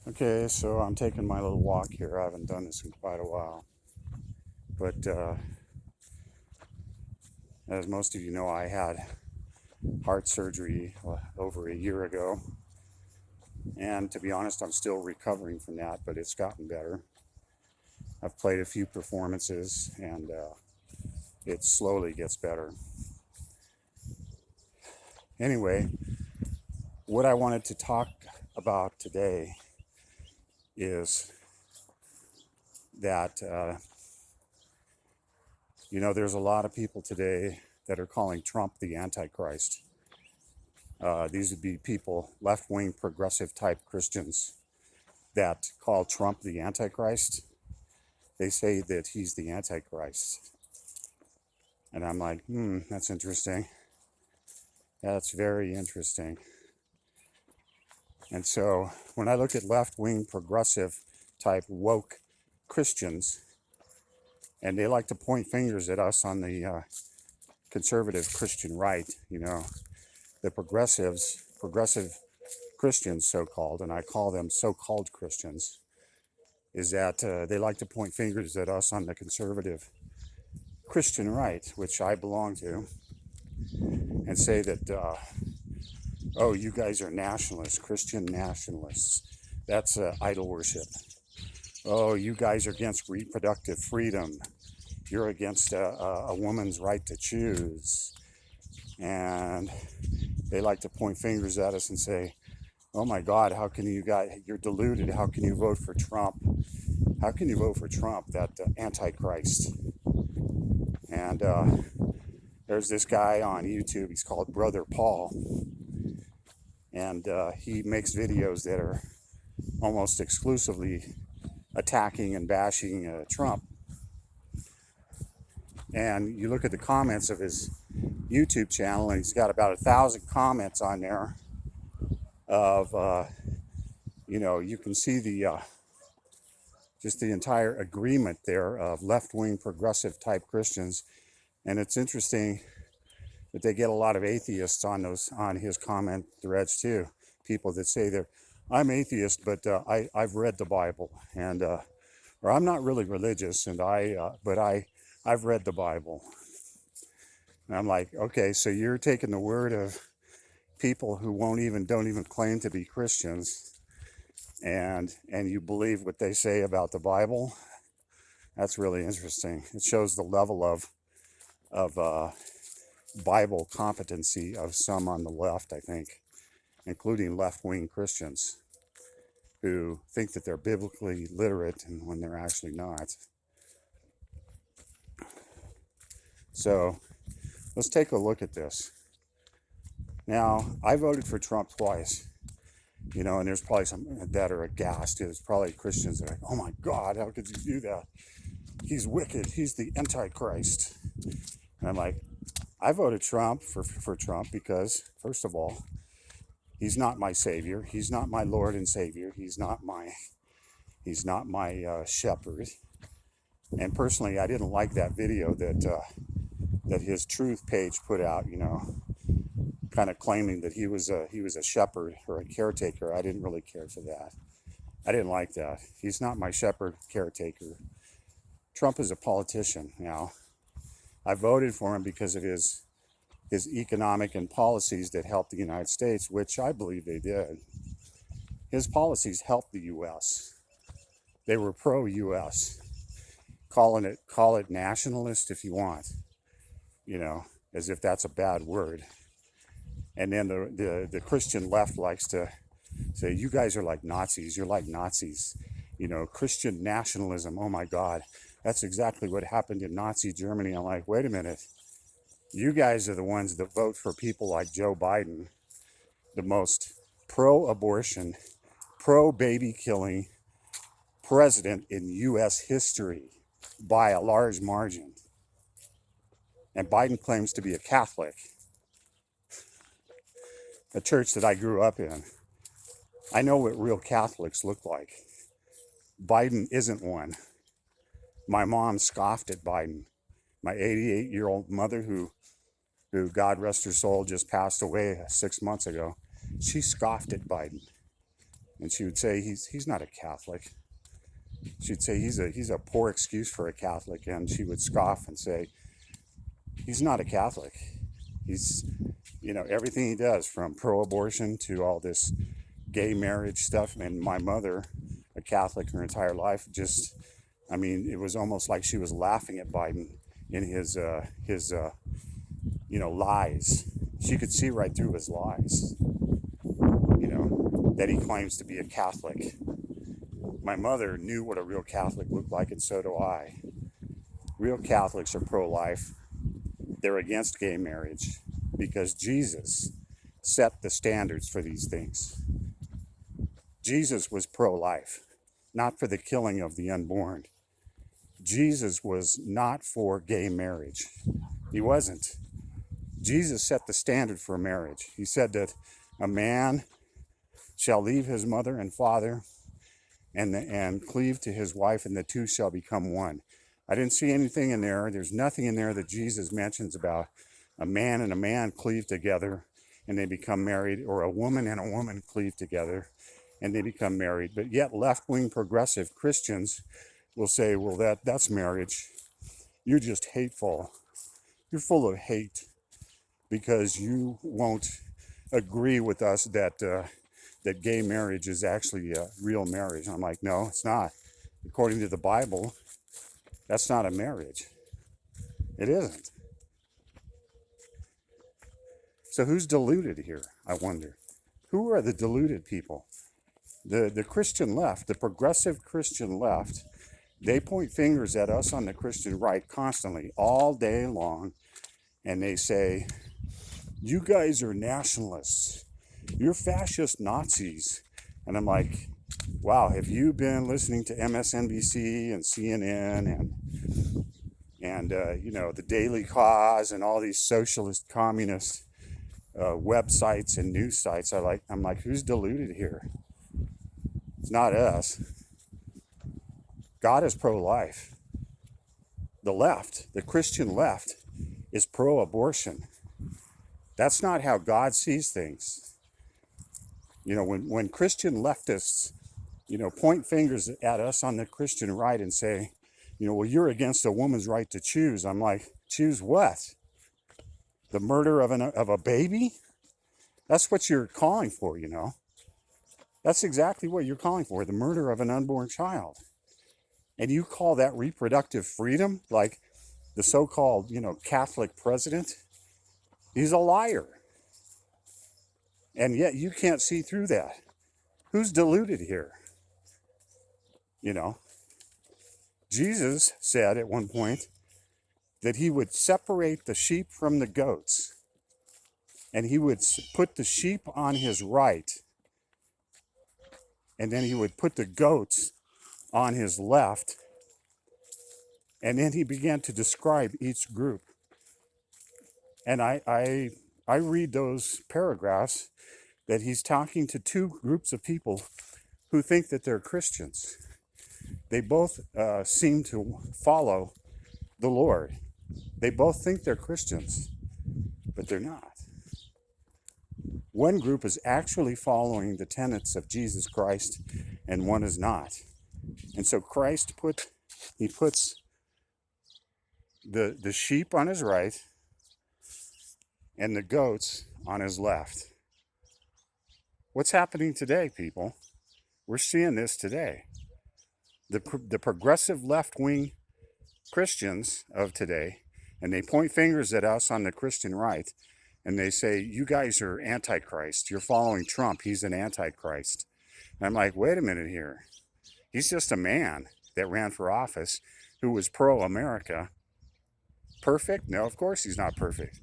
Okay, so I'm taking my little walk here. I haven't done this in quite a while. But as most of you know, I had heart surgery over a year ago. And to be honest, I'm still recovering from that, but it's gotten better. I've played a few performances and it slowly gets better. Anyway, what I wanted to talk about today is that, there's a lot of people today that are calling Trump the Antichrist. These would be people, left-wing, progressive type Christians that call Trump the Antichrist. They say that he's the Antichrist. And I'm like, that's interesting. That's very interesting. And so when I look at left-wing, progressive type woke Christians, and they like to point fingers at us on the conservative Christian right, the progressive Christians, so-called, and I call them so-called Christians, is that they like to point fingers at us on the conservative Christian right, which I belong to, and say that, oh, you guys are nationalists, Christian nationalists. That's idol worship. Oh, you guys are against reproductive freedom. You're against a woman's right to choose. And they like to point fingers at us and say, oh my God, how can you guys, you're deluded. How can you vote for Trump? How can you vote for Trump, that Antichrist? And there's this guy on YouTube, he's called Brother Paul. And he makes videos that are almost exclusively attacking and bashing Trump. And you look at the comments of his YouTube channel, and he's got about 1,000 comments on there of, you can see the just the entire agreement there of left-wing progressive type Christians. And it's interesting that they get a lot of atheists on his comment threads too. People that say I'm atheist, but I've read the Bible, and or I'm not really religious, and I've read the Bible. And I'm like, okay, so you're taking the word of people who don't even claim to be Christians, and you believe what they say about the Bible. That's really interesting. It shows the level of Bible competency of some on the left, I think, including left-wing Christians who think that they're biblically literate and when they're actually not. So let's take a look at this. Now, I voted for Trump twice, and there's probably some that are aghast. There's probably Christians that are like, oh my God, how could you do that? He's wicked. He's the Antichrist. And I'm like, I voted Trump for Trump because, first of all, he's not my savior. He's not my Lord and Savior. He's not my shepherd. And personally, I didn't like that video that his Truth page put out. Kind of claiming that he was a shepherd or a caretaker. I didn't really care for that. I didn't like that. He's not my shepherd, caretaker. Trump is a politician now. I voted for him because of his economic and policies that helped the United States, which I believe they did. His policies helped the U.S. They were pro-U.S. Call it nationalist if you want, as if that's a bad word. And then the Christian left likes to say, you guys are like Nazis. You're like Nazis. Christian nationalism. Oh my God. That's exactly what happened in Nazi Germany. I'm like, wait a minute. You guys are the ones that vote for people like Joe Biden, the most pro-abortion, pro-baby killing president in U.S. history by a large margin. And Biden claims to be a Catholic, a church that I grew up in. I know what real Catholics look like. Biden isn't one. My mom scoffed at Biden. My 88-year-old mother, who God rest her soul, just passed away 6 months ago, she scoffed at Biden. And she would say, he's not a Catholic. She'd say, he's a poor excuse for a Catholic. And she would scoff and say, he's not a Catholic. He's, everything he does, from pro-abortion to all this gay marriage stuff. And my mother, a Catholic her entire life, it was almost like she was laughing at Biden in his lies. She could see right through his lies, that he claims to be a Catholic. My mother knew what a real Catholic looked like, and so do I. Real Catholics are pro-life. They're against gay marriage because Jesus set the standards for these things. Jesus was pro-life, not for the killing of the unborn. Jesus was not for gay marriage. He wasn't. Jesus set the standard for marriage. He said that a man shall leave his mother and father and cleave to his wife, and the two shall become one. I didn't see anything in there. There's nothing in there that Jesus mentions about a man and a man cleave together and they become married, or a woman and a woman cleave together and they become married. But yet left-wing progressive Christians will say, well, that's marriage. You're just hateful. You're full of hate because you won't agree with us that gay marriage is actually a real marriage. I'm like, no, it's not. According to the Bible, that's not a marriage. It isn't. So who's deluded here, I wonder? Who are the deluded people? The Christian left, the progressive Christian left, they point fingers at us on the Christian right constantly, all day long, and they say, you guys are nationalists. You're fascist Nazis. And I'm like, wow, have you been listening to MSNBC and CNN and the Daily Cause and all these socialist, communist websites and news sites? I'm like, who's deluded here? It's not us. God is pro-life. The left, the Christian left, is pro-abortion. That's not how God sees things. When Christian leftists, point fingers at us on the Christian right and say, well, you're against a woman's right to choose. I'm like, choose what? The murder of a baby? That's what you're calling for, That's exactly what you're calling for, the murder of an unborn child. And you call that reproductive freedom, like the so-called, Catholic president? He's a liar. And yet you can't see through that. Who's deluded here? Jesus said at one point that he would separate the sheep from the goats. And he would put the sheep on his right. And then he would put the goats on his left. And then he began to describe each group. And I read those paragraphs that he's talking to two groups of people who think that they're Christians. They both seem to follow the Lord. They both think they're Christians, but they're not. One group is actually following the tenets of Jesus Christ, and one is not. And so Christ puts the sheep on his right and the goats on his left. What's happening today, people? We're seeing this today. The progressive left-wing Christians of today, and they point fingers at us on the Christian right, and they say, you guys are Antichrist. You're following Trump. He's an Antichrist. And I'm like, wait a minute here. He's just a man that ran for office who was pro-America. Perfect? No, of course he's not perfect.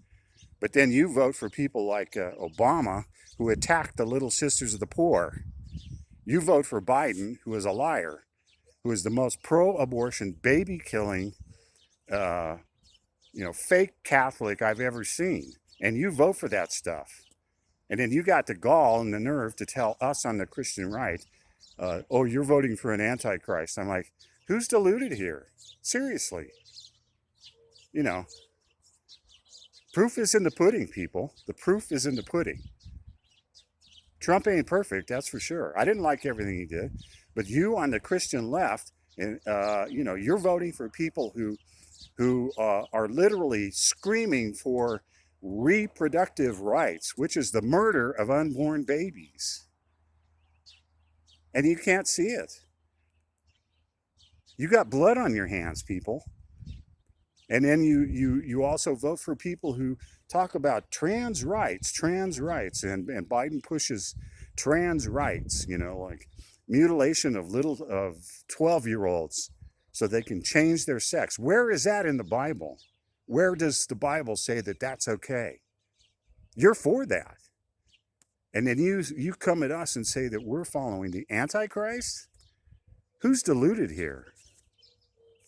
But then you vote for people like Obama, who attacked the Little Sisters of the Poor. You vote for Biden, who is a liar, who is the most pro-abortion, baby-killing, fake Catholic I've ever seen. And you vote for that stuff. And then you got the gall and the nerve to tell us on the Christian right, oh, you're voting for an Antichrist. I'm like, who's deluded here? Seriously. Proof is in the pudding, people. The proof is in the pudding. Trump ain't perfect, that's for sure. I didn't like everything he did, but you on the Christian left, and you're voting for people who are literally screaming for reproductive rights, which is the murder of unborn babies, and you can't see it. You got blood on your hands, people. And then you also vote for people who talk about trans rights, and Biden pushes trans rights, like mutilation of 12-year-olds so they can change their sex. Where is that in the Bible? Where does the Bible say that that's okay? You're for that. And then you come at us and say that we're following the Antichrist? Who's deluded here?